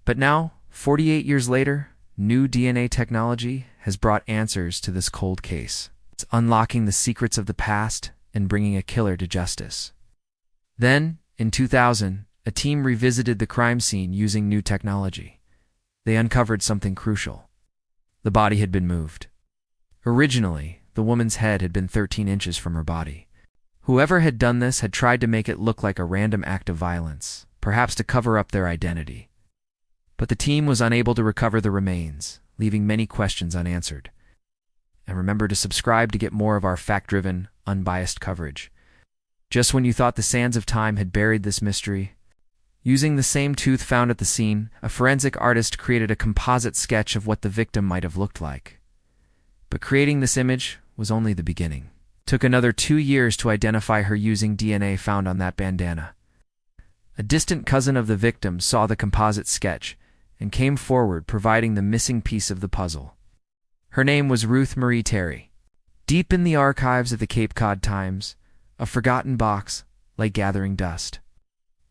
But now, 48 years later, new DNA technology has brought answers to this cold case. It's unlocking the secrets of the past and bringing a killer to justice. Then, in 2000, a team revisited the crime scene using new technology. They uncovered something crucial. The body had been moved. Originally, the woman's head had been 13 inches from her body. Whoever had done this had tried to make it look like a random act of violence, perhaps to cover up their identity. But the team was unable to recover the remains, leaving many questions unanswered. And remember to subscribe to get more of our fact-driven, unbiased coverage. Just when you thought the sands of time had buried this mystery, using the same tooth found at the scene, a forensic artist created a composite sketch of what the victim might have looked like. But creating this image was only the beginning. It took another 2 years to identify her using DNA found on that bandana. A distant cousin of the victim saw the composite sketch and came forward providing the missing piece of the puzzle. Her name was Ruth Marie Terry. Deep in the archives of the Cape Cod Times, a forgotten box lay gathering dust.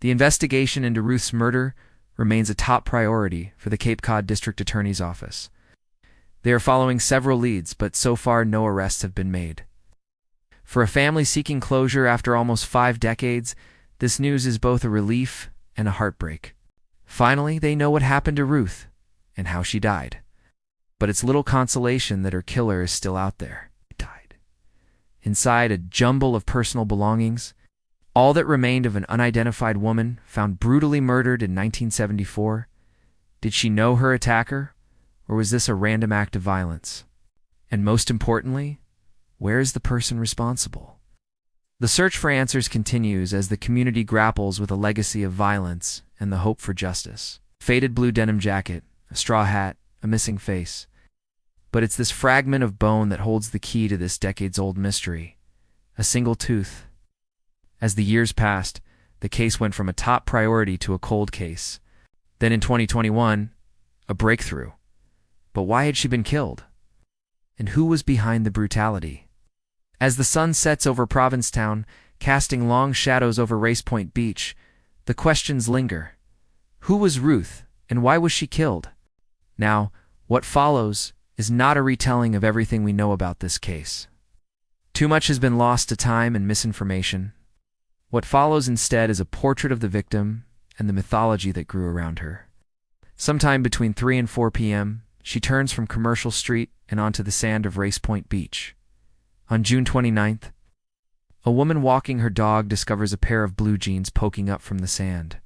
The investigation into Ruth's murder remains a top priority for the Cape Cod District Attorney's Office. They are following several leads, but so far no arrests have been made. For a family seeking closure after almost 5 decades, this news is both a relief and a heartbreak. Finally, they know what happened to Ruth and how she died. But it's little consolation that her killer is still out there. Died. Inside a jumble of personal belongings, all that remained of an unidentified woman found brutally murdered in 1974. Did she know her attacker, or was this a random act of violence? And most importantly, where is the person responsible? The search for answers continues as the community grapples with a legacy of violence and the hope for justice. Faded blue denim jacket, a straw hat, a missing face. But it's this fragment of bone that holds the key to this decades-old mystery. A single tooth. As the years passed, the case went from a top priority to a cold case. Then in 2021, a breakthrough. But why had she been killed? And who was behind the brutality? As the sun sets over Provincetown, casting long shadows over Race Point Beach, the questions linger. Who was Ruth, and why was she killed? Now, what follows is not a retelling of everything we know about this case. Too much has been lost to time and misinformation. What follows instead is a portrait of the victim and the mythology that grew around her. Sometime between 3 and 4 p.m., she turns from Commercial Street and onto the sand of Race Point Beach. On June 29th, a woman walking her dog discovers a pair of blue jeans poking up from the sand.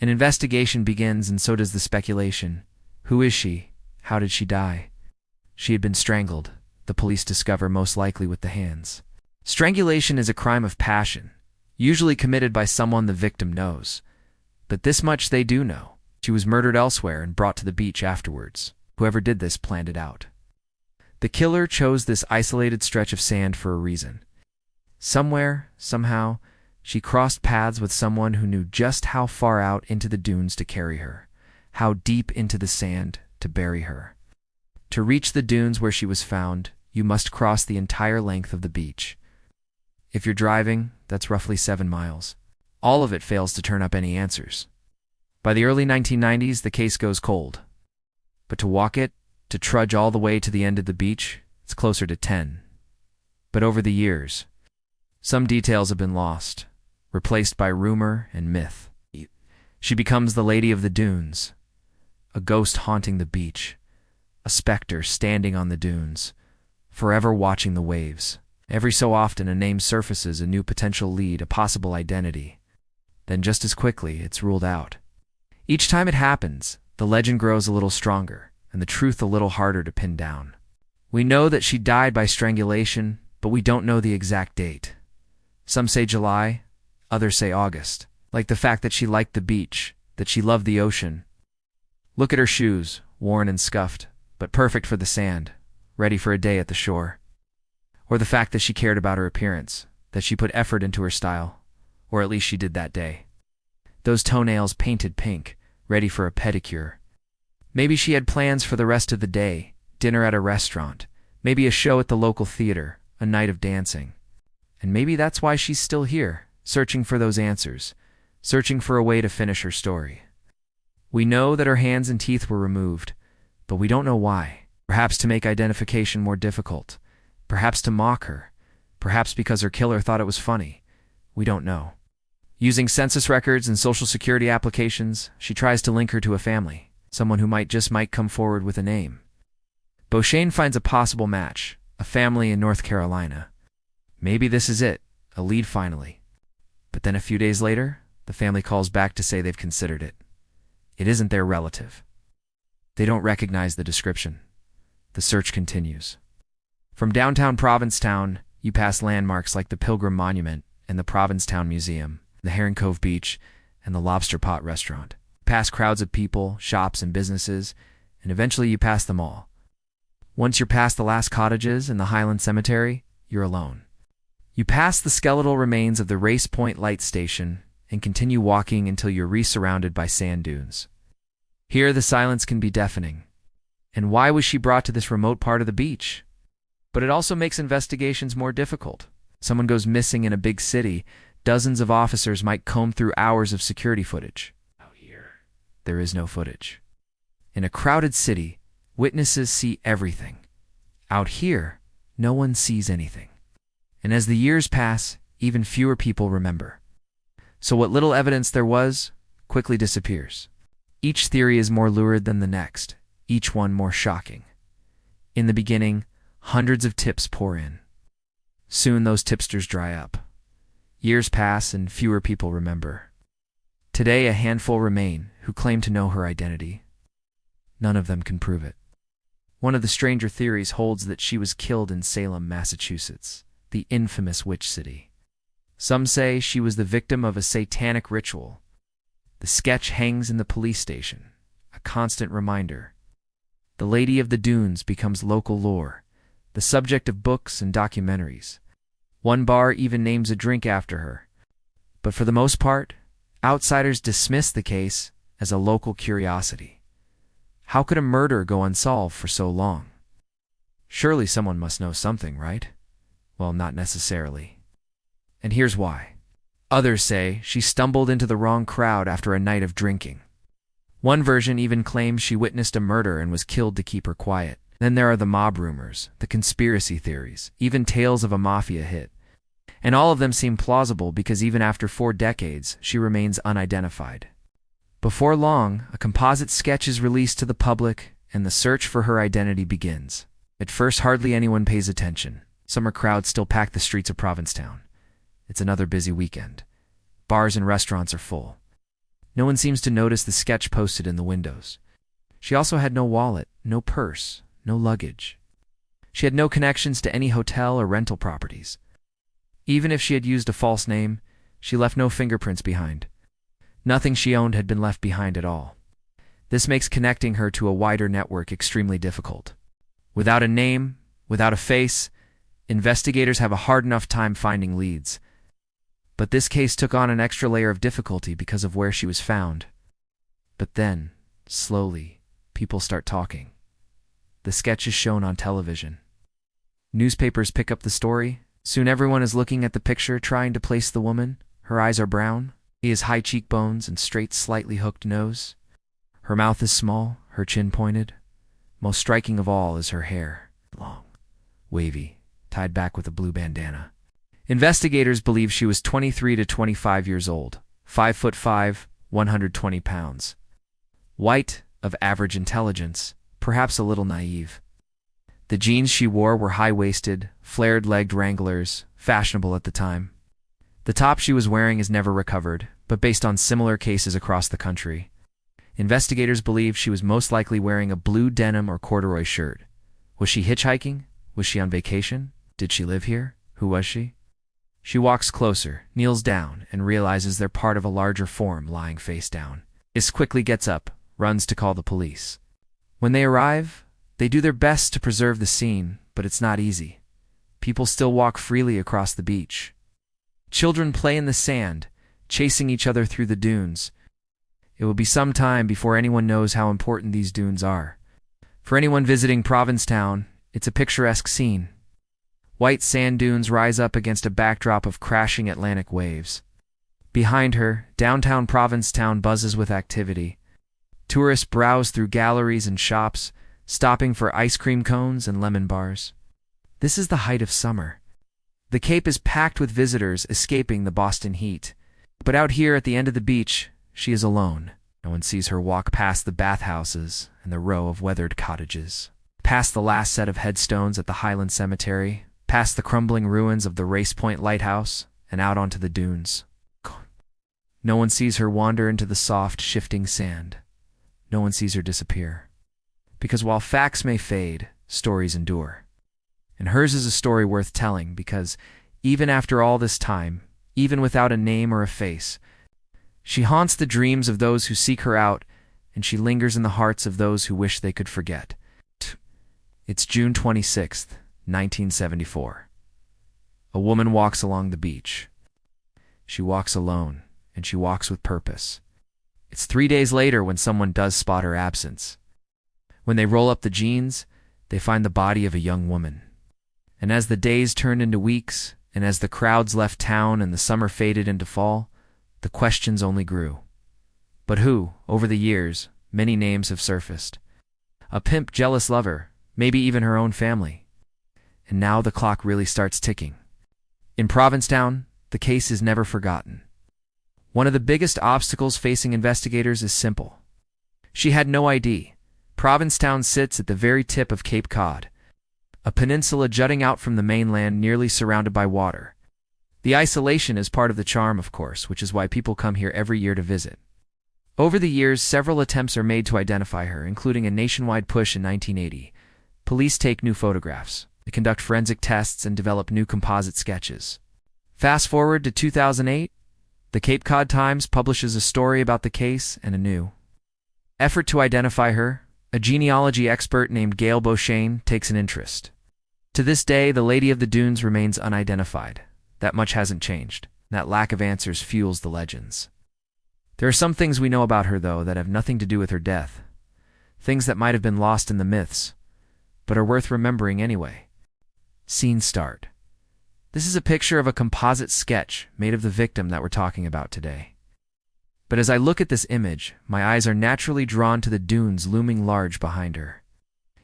An investigation begins, and so does the speculation. Who is she? How did she die? She had been strangled, the police discover, most likely with the hands. Strangulation is a crime of passion, usually committed by someone the victim knows. But this much they do know. She was murdered elsewhere and brought to the beach afterwards. Whoever did this planned it out. The killer chose this isolated stretch of sand for a reason. Somewhere, somehow, she crossed paths with someone who knew just how far out into the dunes to carry her, how deep into the sand to bury her. To reach the dunes where she was found, you must cross the entire length of the beach. If you're driving, that's roughly 7 miles. All of it fails to turn up any answers. By the early 1990s, the case goes cold. But to walk it, to trudge all the way to the end of the beach, it's closer to 10. But over the years, some details have been lost, replaced by rumor and myth. She becomes the Lady of the Dunes, a ghost haunting the beach, a specter standing on the dunes, forever watching the waves. Every so often a name surfaces, a new potential lead, a possible identity. Then just as quickly, it's ruled out. Each time it happens, the legend grows a little stronger, and the truth a little harder to pin down. We know that she died by strangulation, but we don't know the exact date. Some say July, others say August, like the fact that she liked the beach, that she loved the ocean. Look at her shoes, worn and scuffed, but perfect for the sand, ready for a day at the shore. Or the fact that she cared about her appearance, that she put effort into her style, or at least she did that day. Those toenails painted pink, ready for a pedicure. Maybe she had plans for the rest of the day, dinner at a restaurant, maybe a show at the local theater, a night of dancing. And maybe that's why she's still here, searching for those answers, searching for a way to finish her story. We know that her hands and teeth were removed, but we don't know why. Perhaps to make identification more difficult. Perhaps to mock her. Perhaps because her killer thought it was funny. We don't know. Using census records and social security applications, she tries to link her to a family, someone who might come forward with a name. Beauchesne finds a possible match, a family in North Carolina. Maybe this is it, a lead finally. But then a few days later, the family calls back to say they've considered it. It isn't their relative. They don't recognize the description. The search continues. From downtown Provincetown, you pass landmarks like the Pilgrim Monument and the Provincetown Museum, the Herring Cove Beach, and the Lobster Pot Restaurant. You pass crowds of people, shops, and businesses, and eventually you pass them all. Once you're past the last cottages and the Highland Cemetery, you're alone. You pass the skeletal remains of the Race Point Light Station and continue walking until you're re-surrounded by sand dunes. Here, the silence can be deafening. And why was she brought to this remote part of the beach? But it also makes investigations more difficult. Someone goes missing in a big city, dozens of officers might comb through hours of security footage. Out here, there is no footage. In a crowded city, witnesses see everything. Out here, no one sees anything. And as the years pass, even fewer people remember. So what little evidence there was quickly disappears. Each theory is more lurid than the next, each one more shocking. In the beginning, hundreds of tips pour in. Soon those tipsters dry up. Years pass and fewer people remember. Today a handful remain who claim to know her identity. None of them can prove it. One of the stranger theories holds that she was killed in Salem, Massachusetts, the infamous witch city. Some say she was the victim of a satanic ritual. The sketch hangs in the police station, a constant reminder. The Lady of the Dunes becomes local lore, the subject of books and documentaries. One bar even names a drink after her. But for the most part, outsiders dismiss the case as a local curiosity. How could a murder go unsolved for so long? Surely someone must know something, right? Well, not necessarily. And here's why. Others say she stumbled into the wrong crowd after a night of drinking. One version even claims she witnessed a murder and was killed to keep her quiet. Then there are the mob rumors, the conspiracy theories, even tales of a mafia hit. And all of them seem plausible because even after 4 decades, she remains unidentified. Before long, a composite sketch is released to the public, and the search for her identity begins. At first, hardly anyone pays attention. Summer crowds still pack the streets of Provincetown. It's another busy weekend. Bars and restaurants are full. No one seems to notice the sketch posted in the windows. She also had no wallet, no purse, no luggage. She had no connections to any hotel or rental properties. Even if she had used a false name, she left no fingerprints behind. Nothing she owned had been left behind at all. This makes connecting her to a wider network extremely difficult. Without a name, without a face, investigators have a hard enough time finding leads. But this case took on an extra layer of difficulty because of where she was found. But then, slowly, people start talking. The sketch is shown on television. Newspapers pick up the story. Soon everyone is looking at the picture trying to place the woman. Her eyes are brown. He has high cheekbones and straight, slightly hooked nose. Her mouth is small, her chin pointed. Most striking of all is her hair. Long, wavy, tied back with a blue bandana. Investigators believe she was 23 to 25 years old, 5'5", 120 pounds. White, of average intelligence, perhaps a little naive. The jeans she wore were high-waisted, flared-legged Wranglers, fashionable at the time. The top she was wearing is never recovered, but based on similar cases across the country, investigators believe she was most likely wearing a blue denim or corduroy shirt. Was she hitchhiking? Was she on vacation? Did she live here? Who was she? She walks closer, kneels down, and realizes they're part of a larger form lying face down. Is quickly gets up, runs to call the police. When they arrive, they do their best to preserve the scene, but it's not easy. People still walk freely across the beach. Children play in the sand, chasing each other through the dunes. It will be some time before anyone knows how important these dunes are. For anyone visiting Provincetown, it's a picturesque scene. White sand dunes rise up against a backdrop of crashing Atlantic waves. Behind her, downtown Provincetown buzzes with activity. Tourists browse through galleries and shops, stopping for ice cream cones and lemon bars. This is the height of summer. The Cape is packed with visitors escaping the Boston heat. But out here at the end of the beach, she is alone. No one sees her walk past the bathhouses and the row of weathered cottages, past the last set of headstones at the Highland Cemetery, past the crumbling ruins of the Race Point Lighthouse, and out onto the dunes. No one sees her wander into the soft, shifting sand. No one sees her disappear. Because while facts may fade, stories endure. And hers is a story worth telling because, even after all this time, even without a name or a face, she haunts the dreams of those who seek her out, and she lingers in the hearts of those who wish they could forget. It's June 26th, 1974. A woman walks along the beach. She walks alone, and she walks with purpose. It's 3 days later when someone does spot her absence. When they roll up the jeans, they find the body of a young woman. And as the days turned into weeks, and as the crowds left town and the summer faded into fall, the questions only grew. But who, over the years, many names have surfaced. A pimp jealous lover, maybe even her own family. And now the clock really starts ticking. In Provincetown, the case is never forgotten. One of the biggest obstacles facing investigators is simple. She had no ID. Provincetown sits at the very tip of Cape Cod, a peninsula jutting out from the mainland nearly surrounded by water. The isolation is part of the charm, of course, which is why people come here every year to visit. Over the years, several attempts are made to identify her, including a nationwide push in 1980. Police take new photographs, they conduct forensic tests, and develop new composite sketches. Fast forward to 2008, the Cape Cod Times publishes a story about the case and a new effort to identify her. A genealogy expert named Gail Beauchesne takes an interest. To this day, the Lady of the Dunes remains unidentified. That much hasn't changed. That lack of answers fuels the legends. There are some things we know about her, though, that have nothing to do with her death. Things that might have been lost in the myths, but are worth remembering anyway. Scene start. This is a picture of a composite sketch made of the victim that we're talking about today. But as I look at this image, my eyes are naturally drawn to the dunes looming large behind her.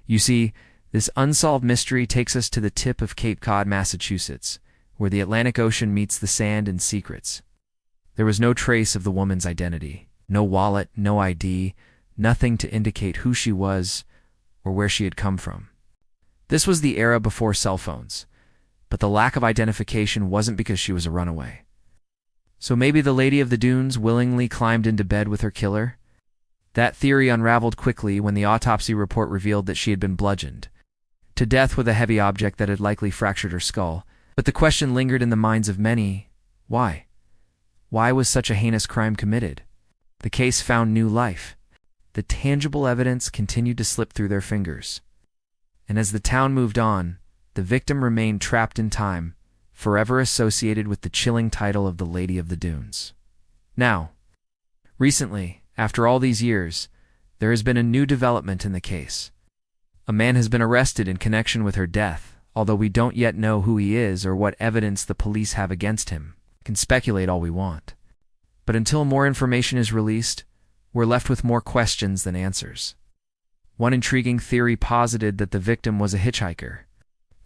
You see, this unsolved mystery takes us to the tip of Cape Cod, Massachusetts, where the Atlantic Ocean meets the sand and secrets. There was no trace of the woman's identity, no wallet, no ID, nothing to indicate who she was or where she had come from. This was the era before cell phones, but the lack of identification wasn't because she was a runaway. So maybe the Lady of the Dunes willingly climbed into bed with her killer? That theory unraveled quickly when the autopsy report revealed that she had been bludgeoned to death with a heavy object that had likely fractured her skull. But the question lingered in the minds of many: why? Why was such a heinous crime committed? The case found new life. The tangible evidence continued to slip through their fingers. And as the town moved on, the victim remained trapped in time, forever associated with the chilling title of the Lady of the Dunes. Now, recently, after all these years, there has been a new development in the case. A man has been arrested in connection with her death, although we don't yet know who he is or what evidence the police have against him. We can speculate all we want. But until more information is released, we're left with more questions than answers. One intriguing theory posited that the victim was a hitchhiker.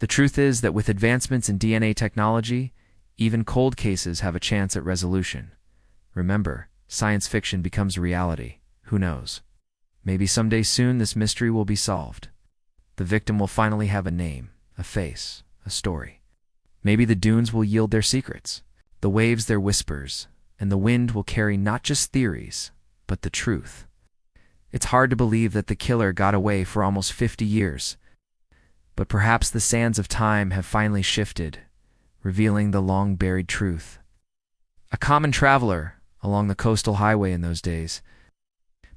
The truth is that with advancements in DNA technology, even cold cases have a chance at resolution. Remember, science fiction becomes reality. Who knows? Maybe someday soon this mystery will be solved. The victim will finally have a name, a face, a story. Maybe the dunes will yield their secrets, the waves their whispers, and the wind will carry not just theories, but the truth. It's hard to believe that the killer got away for almost 50 years. But perhaps the sands of time have finally shifted, revealing the long-buried truth. A common traveler along the coastal highway in those days,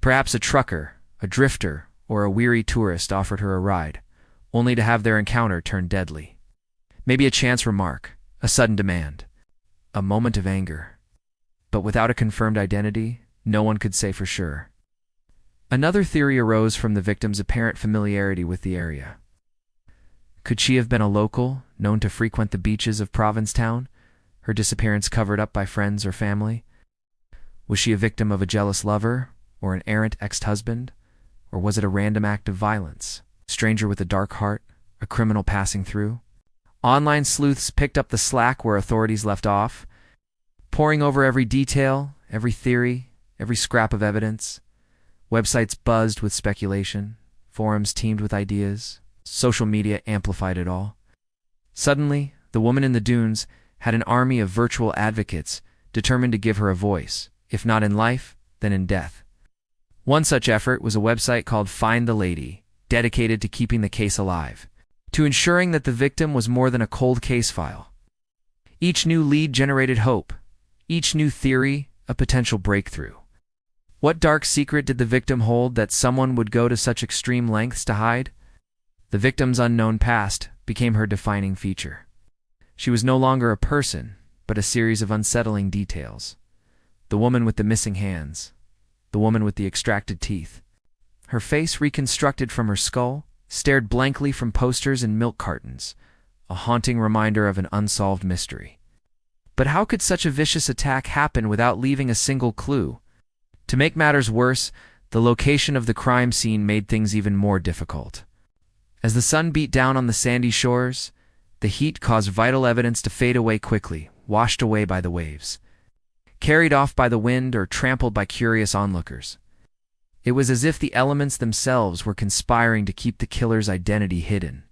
perhaps a trucker, a drifter, or a weary tourist offered her a ride, only to have their encounter turn deadly. Maybe a chance remark, a sudden demand, a moment of anger. But without a confirmed identity, no one could say for sure. Another theory arose from the victim's apparent familiarity with the area. Could she have been a local, known to frequent the beaches of Provincetown, her disappearance covered up by friends or family? Was she a victim of a jealous lover, Or an errant ex-husband? Or was it a random act of violence? A stranger with a dark heart? A criminal passing through? Online sleuths picked up the slack where authorities left off, poring over every detail, every theory, every scrap of evidence. Websites buzzed with speculation, forums teemed with ideas, social media amplified it all. Suddenly, the woman in the dunes had an army of virtual advocates determined to give her a voice, if not in life, then in death. One such effort was a website called Find the Lady, dedicated to keeping the case alive, to ensuring that the victim was more than a cold case file. Each new lead generated hope, each new theory a potential breakthrough. What dark secret did the victim hold that someone would go to such extreme lengths to hide? The victim's unknown past became her defining feature. She was no longer a person, but a series of unsettling details. The woman with the missing hands, the woman with the extracted teeth. Her face reconstructed from her skull, stared blankly from posters and milk cartons, a haunting reminder of an unsolved mystery. But how could such a vicious attack happen without leaving a single clue? To make matters worse, the location of the crime scene made things even more difficult. As the sun beat down on the sandy shores, the heat caused vital evidence to fade away quickly, washed away by the waves, carried off by the wind or trampled by curious onlookers. It was as if the elements themselves were conspiring to keep the killer's identity hidden.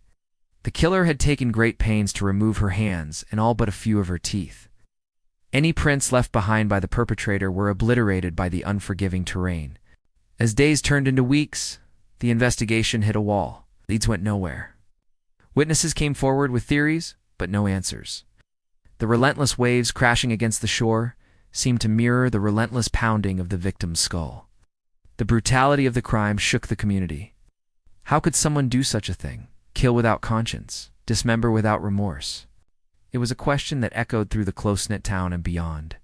The killer had taken great pains to remove her hands and all but a few of her teeth. Any prints left behind by the perpetrator were obliterated by the unforgiving terrain. As days turned into weeks, the investigation hit a wall. Leads went nowhere. Witnesses came forward with theories, but no answers. The relentless waves crashing against the shore seemed to mirror the relentless pounding of the victim's skull. The brutality of the crime shook the community. How could someone do such a thing? Kill without conscience, dismember without remorse? It was a question that echoed through the close-knit town and beyond.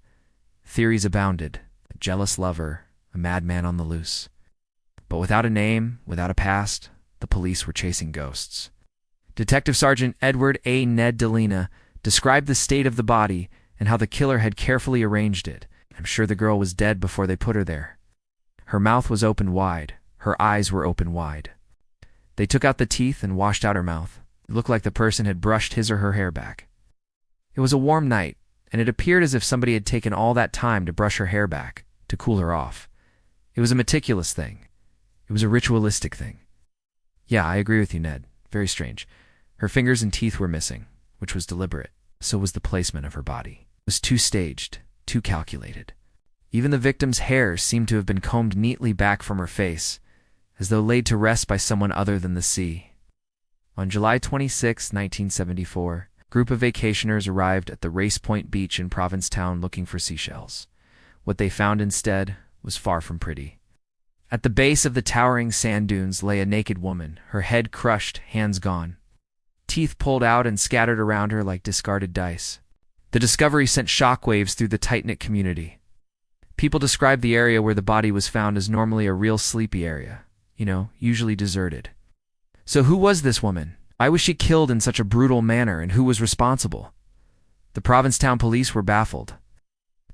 Theories abounded: a jealous lover, a madman on the loose. But without a name, without a past, the police were chasing ghosts. Detective Sergeant Edward A. Ned Delina described the state of the body and how the killer had carefully arranged it. I'm sure the girl was dead before they put her there. Her mouth was open wide. Her eyes were open wide. They took out the teeth and washed out her mouth. It looked like the person had brushed his or her hair back. It was a warm night, and it appeared as if somebody had taken all that time to brush her hair back, to cool her off. It was a meticulous thing. It was a ritualistic thing. Yeah, I agree with you, Ned. Very strange. Her fingers and teeth were missing, which was deliberate. So was the placement of her body. It was too staged, too calculated. Even the victim's hair seemed to have been combed neatly back from her face, as though laid to rest by someone other than the sea. On July 26, 1974, a group of vacationers arrived at the Race Point Beach in Provincetown looking for seashells. What they found instead was far from pretty. At the base of the towering sand dunes lay a naked woman, her head crushed, hands gone. Teeth pulled out and scattered around her like discarded dice. The discovery sent shockwaves through the tight-knit community. People described the area where the body was found as normally a real sleepy area, usually deserted. So who was this woman? Why was she killed in such a brutal manner, and who was responsible? The Provincetown police were baffled.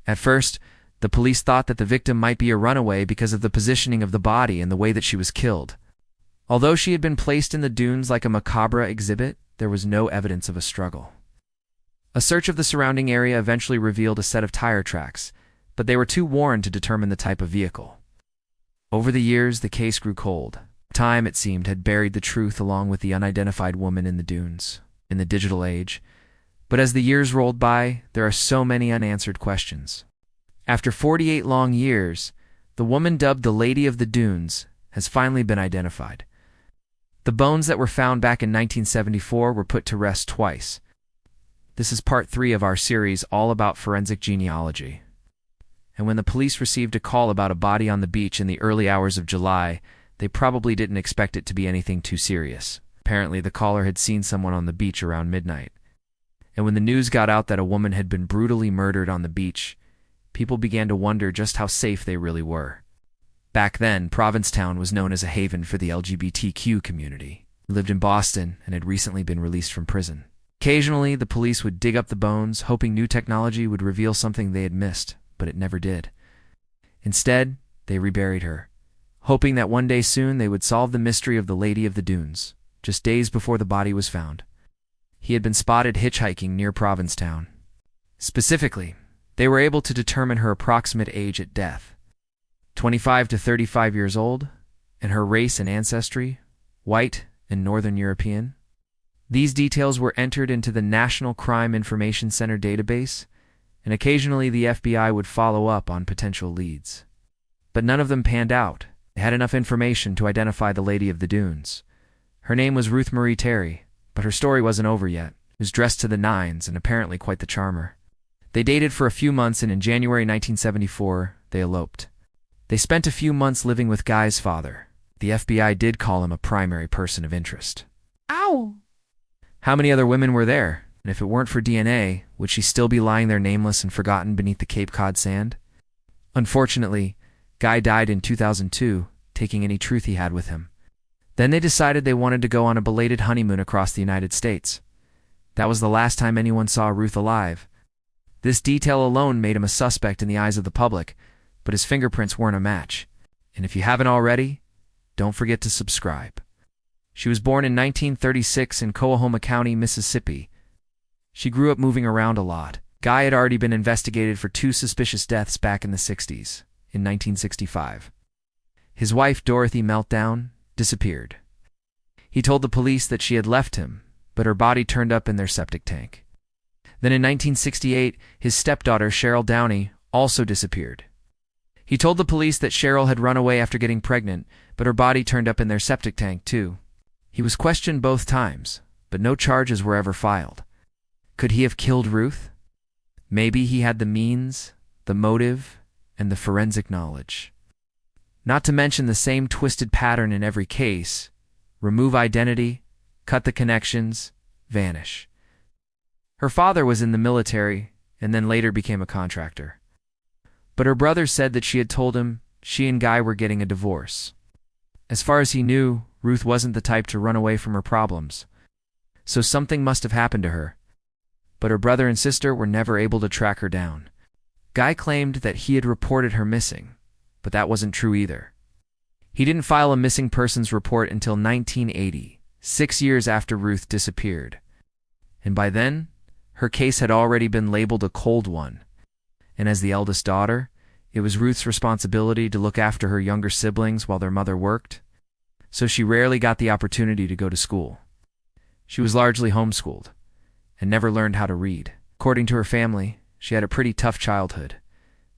At first, the police thought that the victim might be a runaway because of the positioning of the body and the way that she was killed. Although she had been placed in the dunes like a macabre exhibit, there was no evidence of a struggle. A search of the surrounding area eventually revealed a set of tire tracks, but they were too worn to determine the type of vehicle. Over the years, the case grew cold. Time, it seemed, had buried the truth along with the unidentified woman in the dunes, in the digital age. But as the years rolled by, there are so many unanswered questions. After 48 long years, the woman dubbed the Lady of the Dunes has finally been identified. The bones that were found back in 1974 were put to rest twice. This is part 3 of our series all about forensic genealogy. And when the police received a call about a body on the beach in the early hours of July, they probably didn't expect it to be anything too serious. Apparently, the caller had seen someone on the beach around midnight. And when the news got out that a woman had been brutally murdered on the beach, people began to wonder just how safe they really were. Back then, Provincetown was known as a haven for the LGBTQ community. He lived in Boston and had recently been released from prison. Occasionally, the police would dig up the bones, hoping new technology would reveal something they had missed, but it never did. Instead, They reburied her, hoping that one day soon they would solve the mystery of the Lady of the Dunes. Just days before the body was found, he had been spotted hitchhiking near Provincetown. Specifically, they were able to determine her approximate age at death, 25 to 35 years old, and her race and ancestry, white and Northern European. These details were entered into the National Crime Information Center database, and occasionally the FBI would follow up on potential leads. But none of them panned out. They had enough information to identify the Lady of the Dunes. Her name was Ruth Marie Terry, but her story wasn't over yet. She was dressed to the nines and apparently quite the charmer. They dated for a few months, and in January 1974, they eloped. They spent a few months living with Guy's father. The FBI did call him a primary person of interest. Ow! How many other women were there? And if it weren't for DNA, would she still be lying there nameless and forgotten beneath the Cape Cod sand? Unfortunately, Guy died in 2002, taking any truth he had with him. Then they decided they wanted to go on a belated honeymoon across the United States. That was the last time anyone saw Ruth alive. This detail alone made him a suspect in the eyes of the public, but his fingerprints weren't a match. And if you haven't already, don't forget to subscribe. She was born in 1936 in Coahoma County, Mississippi. She grew up moving around a lot. Guy had already been investigated for 2 suspicious deaths back in the 60s, in 1965. His wife, Dorothy Meltdown, disappeared. He told the police that she had left him, but her body turned up in their septic tank. Then in 1968, his stepdaughter, Cheryl Downey, also disappeared. He told the police that Cheryl had run away after getting pregnant, but her body turned up in their septic tank too. He was questioned both times, but no charges were ever filed. Could he have killed Ruth? Maybe he had the means, the motive, and the forensic knowledge. Not to mention the same twisted pattern in every case: remove identity, cut the connections, vanish. Her father was in the military and then later became a contractor. But her brother said that she had told him she and Guy were getting a divorce. As far as he knew, Ruth wasn't the type to run away from her problems, so something must have happened to her. But her brother and sister were never able to track her down. Guy claimed that he had reported her missing, but that wasn't true either. He didn't file a missing persons report until 1980, 6 years after Ruth disappeared. And by then, her case had already been labeled a cold one. And as the eldest daughter, it was Ruth's responsibility to look after her younger siblings while their mother worked, so she rarely got the opportunity to go to school. She was largely homeschooled and never learned how to read. According to her family, she had a pretty tough childhood,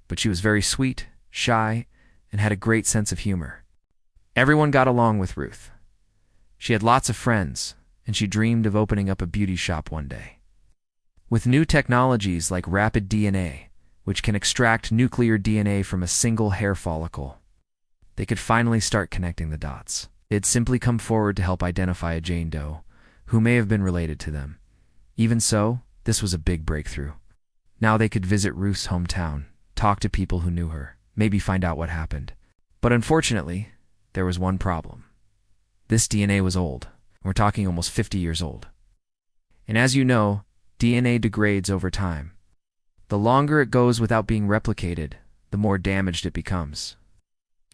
but she was very sweet, shy, and had a great sense of humor. Everyone got along with Ruth. She had lots of friends, and she dreamed of opening up a beauty shop one day. With new technologies like rapid DNA, which can extract nuclear DNA from a single hair follicle, they could finally start connecting the dots. They had simply come forward to help identify a Jane Doe, who may have been related to them. Even so, this was a big breakthrough. Now they could visit Ruth's hometown, talk to people who knew her, maybe find out what happened. But unfortunately, there was one problem. This DNA was old. We're talking almost 50 years old. And as you know, DNA degrades over time. The longer it goes without being replicated, the more damaged it becomes.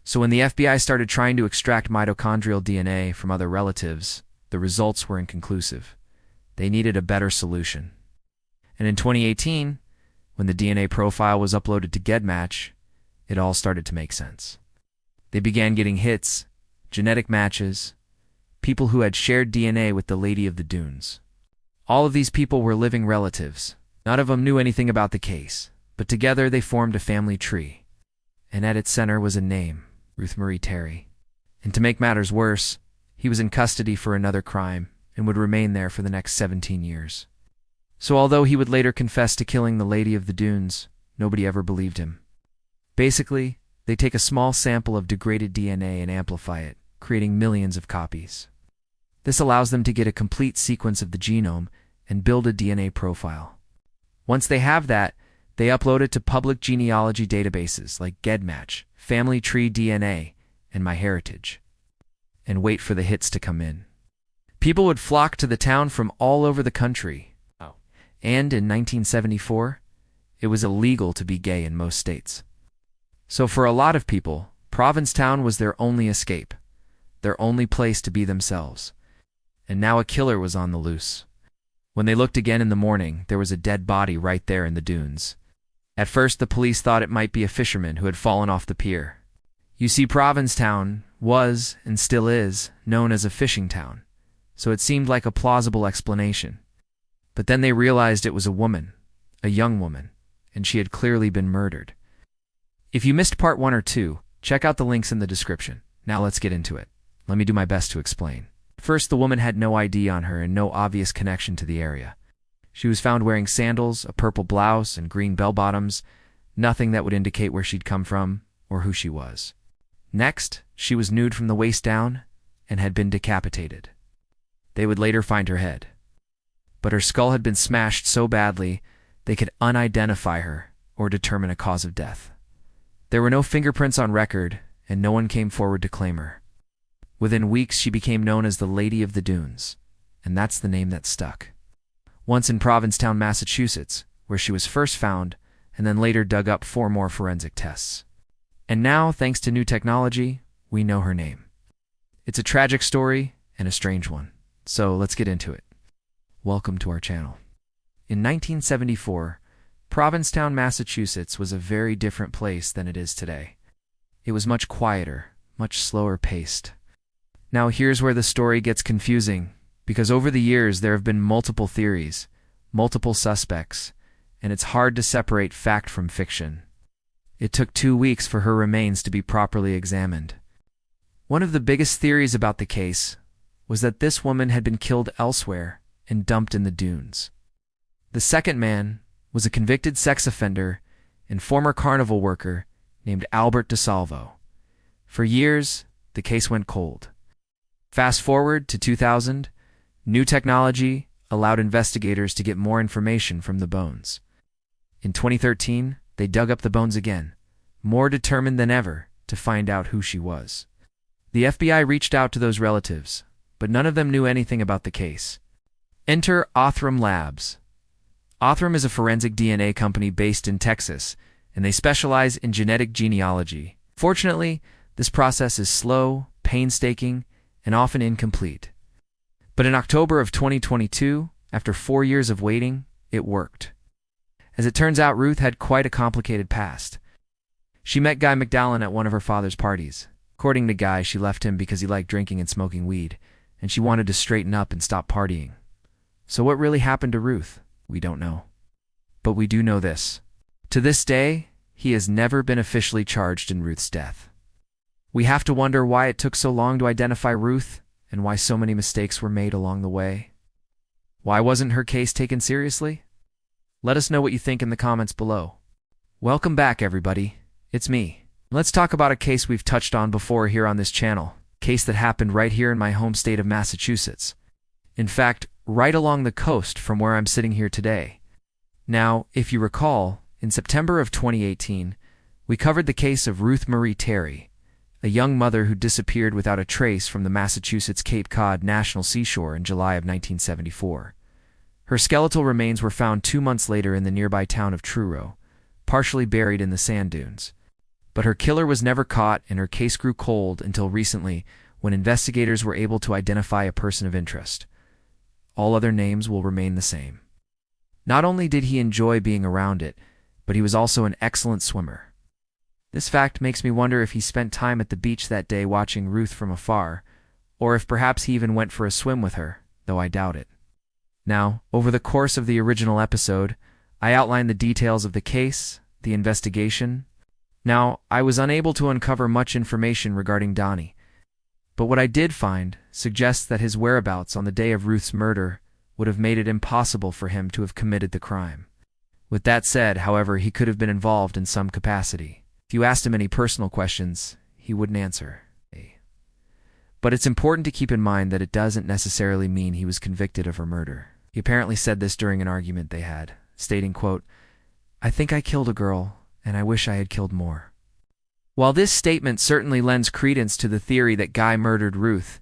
So when the FBI started trying to extract mitochondrial DNA from other relatives, the results were inconclusive. They needed a better solution. And in 2018, when the DNA profile was uploaded to GEDmatch, it all started to make sense. They began getting hits, genetic matches, people who had shared DNA with the Lady of the Dunes. All of these people were living relatives. None of them knew anything about the case, but together they formed a family tree. And at its center was a name, Ruth Marie Terry. And to make matters worse, he was in custody for another crime and would remain there for the next 17 years. So although he would later confess to killing the Lady of the Dunes, nobody ever believed him. Basically, they take a small sample of degraded DNA and amplify it, creating millions of copies. This allows them to get a complete sequence of the genome and build a DNA profile. Once they have that, they upload it to public genealogy databases like GEDmatch, Family Tree DNA, and MyHeritage, and wait for the hits to come in. People would flock to the town from all over the country. And in 1974, it was illegal to be gay in most states. So for a lot of people, Provincetown was their only escape, their only place to be themselves. And now a killer was on the loose. When they looked again in the morning, there was a dead body right there in the dunes. At first, the police thought it might be a fisherman who had fallen off the pier. You see, Provincetown was, and still is, known as a fishing town, so it seemed like a plausible explanation. But then they realized it was a woman, a young woman, and she had clearly been murdered. If you missed part 1 or 2, check out the links in the description. Now let's get into it. Let me do my best to explain. First, the woman had no ID on her and no obvious connection to the area. She was found wearing sandals, a purple blouse, and green bell-bottoms, nothing that would indicate where she'd come from or who she was. Next, she was nude from the waist down and had been decapitated. They would later find her head. But her skull had been smashed so badly they could unidentify her or determine a cause of death. There were no fingerprints on record, and no one came forward to claim her. Within weeks, she became known as the Lady of the Dunes, and that's the name that stuck. Once in Provincetown, Massachusetts, where she was first found, and then later dug up 4 more forensic tests. And now, thanks to new technology, we know her name. It's a tragic story and a strange one, so let's get into it. Welcome to our channel. In 1974, Provincetown, Massachusetts was a very different place than it is today. It was much quieter, much slower paced. Now here's where the story gets confusing, because over the years there have been multiple theories, multiple suspects, and it's hard to separate fact from fiction. It took 2 weeks for her remains to be properly examined. One of the biggest theories about the case was that this woman had been killed elsewhere and dumped in the dunes. The second man was a convicted sex offender and former carnival worker named Albert DeSalvo. For years, the case went cold. Fast forward to 2000, new technology allowed investigators to get more information from the bones. In 2013, they dug up the bones again, more determined than ever to find out who she was. The FBI reached out to those relatives, but none of them knew anything about the case. Enter Othram Labs. Othram is a forensic DNA company based in Texas, and they specialize in genetic genealogy. Fortunately, this process is slow, painstaking, and often incomplete. But in October of 2022, after 4 years of waiting, it worked. As it turns out, Ruth had quite a complicated past. She met Guy McDowell at one of her father's parties. According to Guy, she left him because he liked drinking and smoking weed, and she wanted to straighten up and stop partying. So what really happened to Ruth? We don't know. But we do know this. To this day, he has never been officially charged in Ruth's death. We have to wonder why it took so long to identify Ruth and why so many mistakes were made along the way. Why wasn't her case taken seriously? Let us know what you think in the comments below. Welcome back, everybody. It's me. Let's talk about a case we've touched on before here on this channel. A case that happened right here in my home state of Massachusetts. In fact, right along the coast from where I'm sitting here today. Now, if you recall, in September of 2018, we covered the case of Ruth Marie Terry, a young mother who disappeared without a trace from the Massachusetts Cape Cod National Seashore in July of 1974. Her skeletal remains were found 2 months later in the nearby town of Truro, partially buried in the sand dunes. But her killer was never caught, and her case grew cold until recently, when investigators were able to identify a person of interest. All other names will remain the same. Not only did he enjoy being around it, but he was also an excellent swimmer. This fact makes me wonder if he spent time at the beach that day watching Ruth from afar, or if perhaps he even went for a swim with her, though I doubt it. Now, over the course of the original episode, I outlined the details of the case, the investigation. Now, I was unable to uncover much information regarding Donnie, but what I did find suggests that his whereabouts on the day of Ruth's murder would have made it impossible for him to have committed the crime. With that said, however, he could have been involved in some capacity. If you asked him any personal questions, he wouldn't answer. But it's important to keep in mind that it doesn't necessarily mean he was convicted of her murder. He apparently said this during an argument they had, stating, quote, "I think I killed a girl, and I wish I had killed more." While this statement certainly lends credence to the theory that Guy murdered Ruth,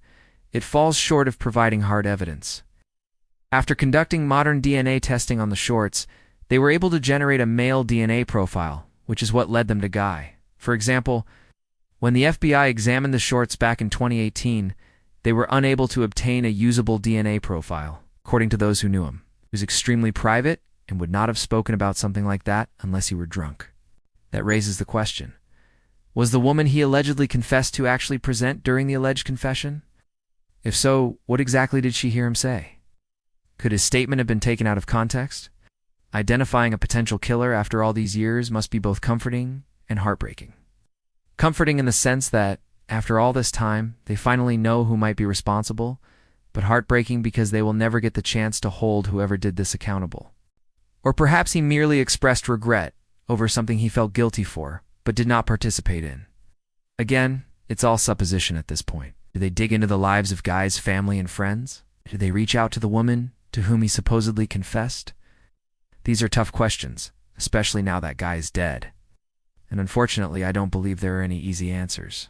it falls short of providing hard evidence. After conducting modern DNA testing on the shorts, they were able to generate a male DNA profile, which is what led them to Guy. For example, When the FBI examined the shorts back in 2018, they were unable to obtain a usable DNA profile, according to those who knew him. He was extremely private and would not have spoken about something like that unless he were drunk. That raises the question: was the woman he allegedly confessed to actually present during the alleged confession? If so, what exactly did she hear him say? Could his statement have been taken out of context? Identifying a potential killer after all these years must be both comforting and heartbreaking. Comforting in the sense that, after all this time, they finally know who might be responsible, but heartbreaking because they will never get the chance to hold whoever did this accountable. Or perhaps he merely expressed regret over something he felt guilty for, but did not participate in. Again, it's all supposition at this point. Did they dig into the lives of Guy's family and friends? Did they reach out to the woman to whom he supposedly confessed? These are tough questions, especially now that Guy is dead. And unfortunately, I don't believe there are any easy answers.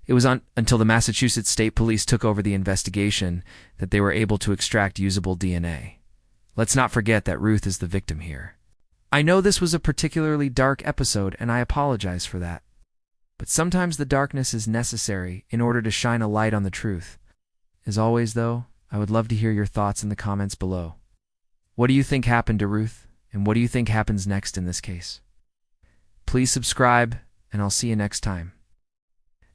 It was until the Massachusetts State Police took over the investigation that they were able to extract usable DNA. Let's not forget that Ruth is the victim here. I know this was a particularly dark episode, and I apologize for that. But sometimes the darkness is necessary in order to shine a light on the truth. As always, though, I would love to hear your thoughts in the comments below. What do you think happened to Ruth, and what do you think happens next in this case? Please subscribe, and I'll see you next time.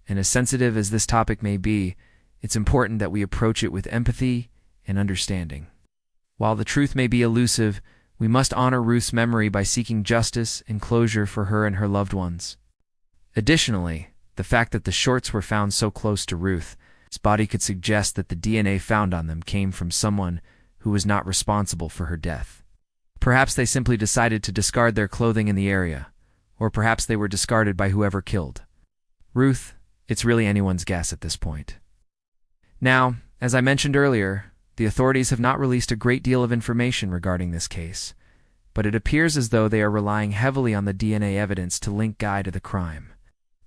And as sensitive as this topic may be, it's important that we approach it with empathy and understanding. While the truth may be elusive, we must honor Ruth's memory by seeking justice and closure for her and her loved ones. Additionally, the fact that the shorts were found so close to Ruth's body could suggest that the DNA found on them came from someone who was not responsible for her death. Perhaps they simply decided to discard their clothing in the area, or perhaps they were discarded by whoever killed Ruth. It's really anyone's guess at this point. Now, as I mentioned earlier, the authorities have not released a great deal of information regarding this case, but it appears as though they are relying heavily on the DNA evidence to link Guy to the crime.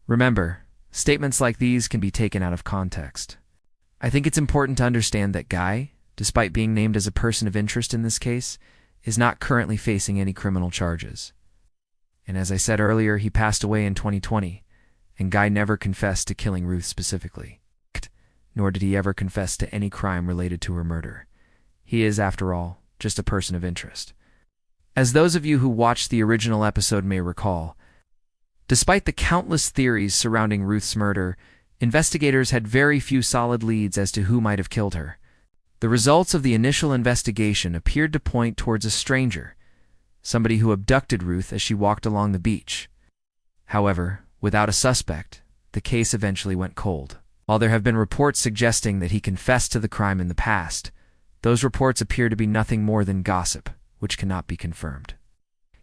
Remember, statements like these can be taken out of context. I think it's important to understand that Guy, despite being named as a person of interest in this case, is not currently facing any criminal charges. And as I said earlier, he passed away in 2020, and Guy never confessed to killing Ruth specifically, nor did he ever confess to any crime related to her murder. He is, after all, just a person of interest. As those of you who watched the original episode may recall, despite the countless theories surrounding Ruth's murder, investigators had very few solid leads as to who might have killed her. The results of the initial investigation appeared to point towards a stranger, somebody who abducted Ruth as she walked along the beach. However, without a suspect, the case eventually went cold. While there have been reports suggesting that he confessed to the crime in the past, those reports appear to be nothing more than gossip, which cannot be confirmed.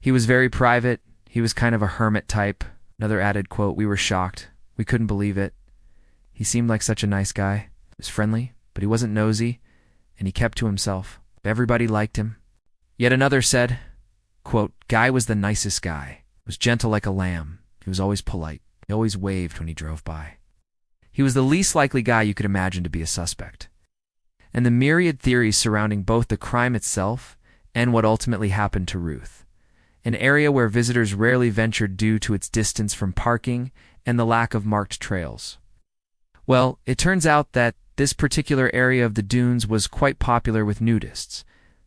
He was very private. He was kind of a hermit type. Another added quote, "We were shocked. We couldn't believe it. He seemed like such a nice guy. He was friendly, but he wasn't nosy, and he kept to himself. Everybody liked him." Yet another said, quote, "Guy was the nicest guy. He was gentle like a lamb. He was always polite. He always waved when he drove by." He was the least likely guy you could imagine to be a suspect. And the myriad theories surrounding both the crime itself and what ultimately happened to Ruth, an area where visitors rarely ventured due to its distance from parking and the lack of marked trails. Well, it turns out that this particular area of the dunes was quite popular with nudists,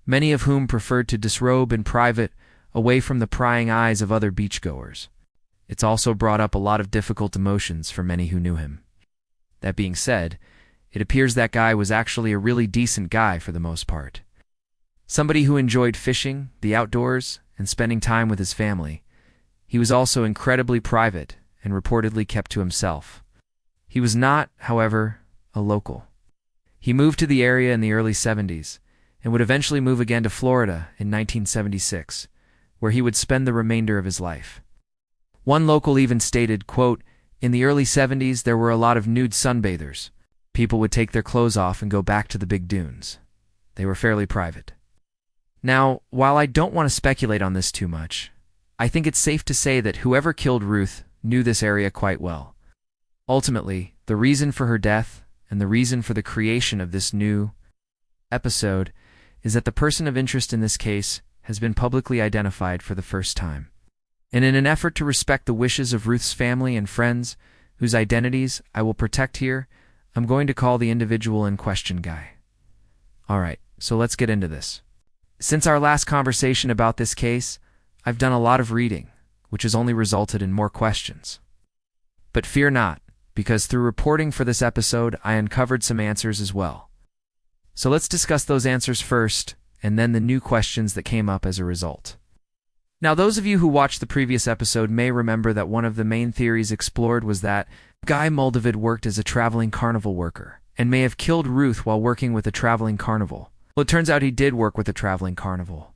many of whom preferred to disrobe in private, away from the prying eyes of other beachgoers. It's also brought up a lot of difficult emotions for many who knew him. That being said, it appears that Guy was actually a really decent guy for the most part. Somebody who enjoyed fishing, the outdoors, and spending time with his family. He was also incredibly private and reportedly kept to himself. He was not, however, a local. He moved to the area in the early 70s and would eventually move again to Florida in 1976, where he would spend the remainder of his life. One local even stated, quote, "In the early 70s, there were a lot of nude sunbathers. People would take their clothes off and go back to the big dunes. They were fairly private." Now, while I don't want to speculate on this too much, I think it's safe to say that whoever killed Ruth knew this area quite well. Ultimately, the reason for her death and the reason for the creation of this new episode is that the person of interest in this case has been publicly identified for the first time. And in an effort to respect the wishes of Ruth's family and friends, whose identities I will protect here. I'm going to call the individual in question Guy. Alright, so let's get into this. Since our last conversation about this case, I've done a lot of reading, which has only resulted in more questions. But fear not, because through reporting for this episode, I uncovered some answers as well. So let's discuss those answers first, and then the new questions that came up as a result. Now, those of you who watched the previous episode may remember that one of the main theories explored was that Guy Moldavid worked as a traveling carnival worker and may have killed Ruth while working with a traveling carnival. Well, it turns out he did work with a traveling carnival.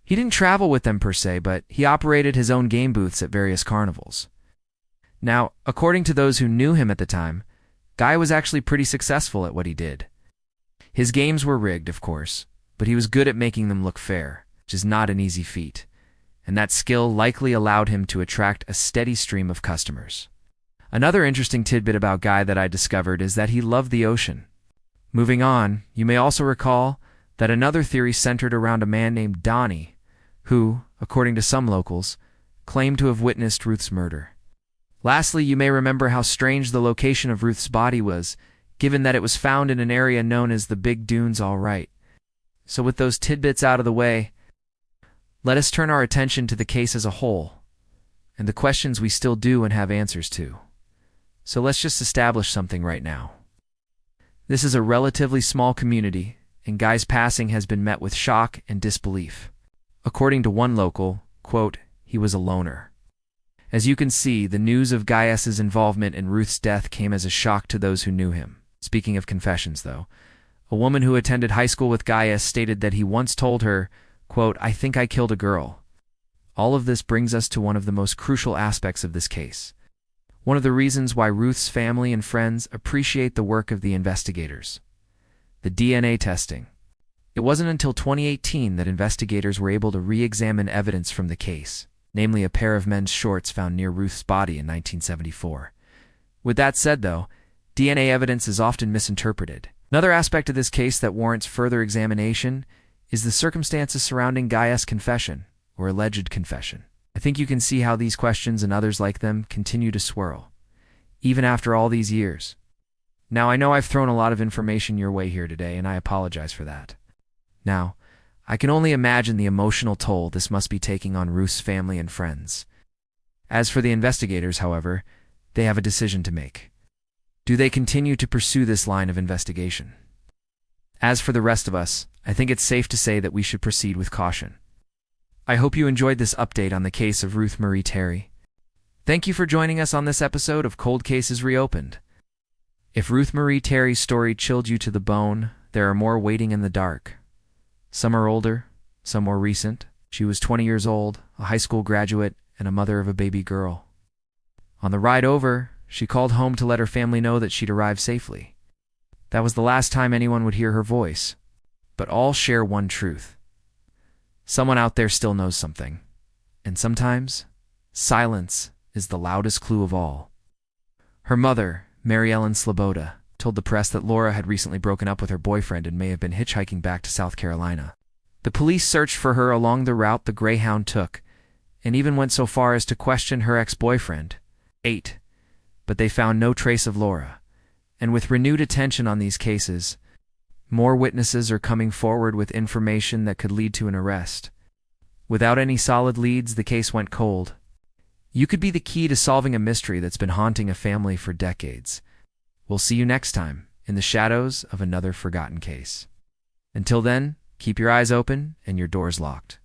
He didn't travel with them per se, but he operated his own game booths at various carnivals. Now, according to those who knew him at the time, Guy was actually pretty successful at what he did. His games were rigged, of course, but he was good at making them look fair, which is not an easy feat. And that skill likely allowed him to attract a steady stream of customers. Another interesting tidbit about Guy that I discovered is that he loved the ocean. Moving on, you may also recall that another theory centered around a man named Donnie, who, according to some locals, claimed to have witnessed Ruth's murder. Lastly, you may remember how strange the location of Ruth's body was, given that it was found in an area known as the Big Dunes. All right. So with those tidbits out of the way, let us turn our attention to the case as a whole, and the questions we still do and have answers to. So let's just establish something right now. This is a relatively small community, and Guy's passing has been met with shock and disbelief. According to one local, quote, he was a loner. As you can see, the news of Guy S.'s involvement in Ruth's death came as a shock to those who knew him. Speaking of confessions, though, a woman who attended high school with Guy S. stated that he once told her, quote, I think I killed a girl. All of this brings us to one of the most crucial aspects of this case. One of the reasons why Ruth's family and friends appreciate the work of the investigators. The DNA testing. It wasn't until 2018 that investigators were able to re-examine evidence from the case, namely a pair of men's shorts found near Ruth's body in 1974. With that said, though, DNA evidence is often misinterpreted. Another aspect of this case that warrants further examination is the circumstances surrounding Guy's confession, or alleged confession. I think you can see how these questions and others like them continue to swirl, even after all these years. Now, I know I've thrown a lot of information your way here today, and I apologize for that. Now, I can only imagine the emotional toll this must be taking on Ruth's family and friends. As for the investigators, however, they have a decision to make. Do they continue to pursue this line of investigation? As for the rest of us, I think it's safe to say that we should proceed with caution. I hope you enjoyed this update on the case of Ruth Marie Terry. Thank you for joining us on this episode of Cold Cases Reopened. If Ruth Marie Terry's story chilled you to the bone, there are more waiting in the dark. Some are older, some more recent. She was 20 years old, a high school graduate, and a mother of a baby girl. On the ride over, she called home to let her family know that she'd arrived safely. That was the last time anyone would hear her voice. But all share one truth. Someone out there still knows something. And sometimes, silence is the loudest clue of all. Her mother, Mary Ellen Sloboda, told the press that Laura had recently broken up with her boyfriend and may have been hitchhiking back to South Carolina. The police searched for her along the route the Greyhound took, and even went so far as to question her ex-boyfriend, 8, but they found no trace of Laura. And with renewed attention on these cases, more witnesses are coming forward with information that could lead to an arrest. Without any solid leads, the case went cold. You could be the key to solving a mystery that's been haunting a family for decades. We'll see you next time in the shadows of another forgotten case. Until then, keep your eyes open and your doors locked.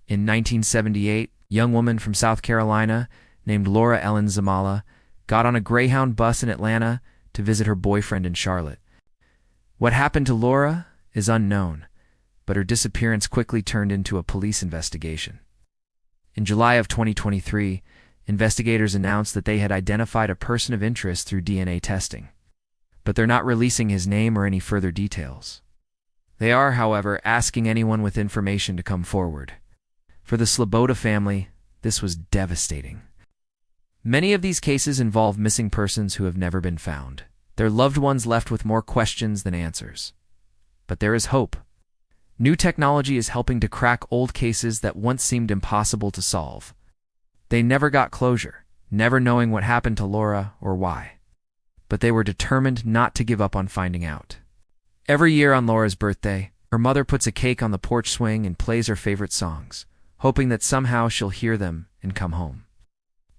In 1978, a young woman from South Carolina named Laura Ellen Zamala got on a Greyhound bus in Atlanta to visit her boyfriend in Charlotte. What happened to Laura is unknown, but her disappearance quickly turned into a police investigation. In July of 2023, investigators announced that they had identified a person of interest through DNA testing, but they're not releasing his name or any further details. They are, however, asking anyone with information to come forward. For the Sloboda family, this was devastating. Many of these cases involve missing persons who have never been found, their loved ones left with more questions than answers. But there is hope. New technology is helping to crack old cases that once seemed impossible to solve. They never got closure, never knowing what happened to Laura or why. But they were determined not to give up on finding out. Every year on Laura's birthday, her mother puts a cake on the porch swing and plays her favorite songs, hoping that somehow she'll hear them and come home.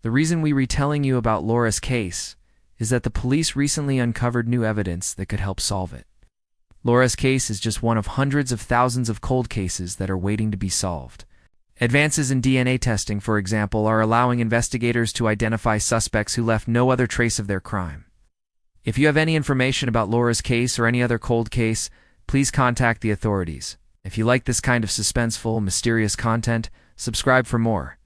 The reason we're retelling you about Laura's case is that the police recently uncovered new evidence that could help solve it. Laura's case is just one of hundreds of thousands of cold cases that are waiting to be solved. Advances in DNA testing, for example, are allowing investigators to identify suspects who left no other trace of their crime. If you have any information about Laura's case or any other cold case, please contact the authorities. If you like this kind of suspenseful, mysterious content, subscribe for more.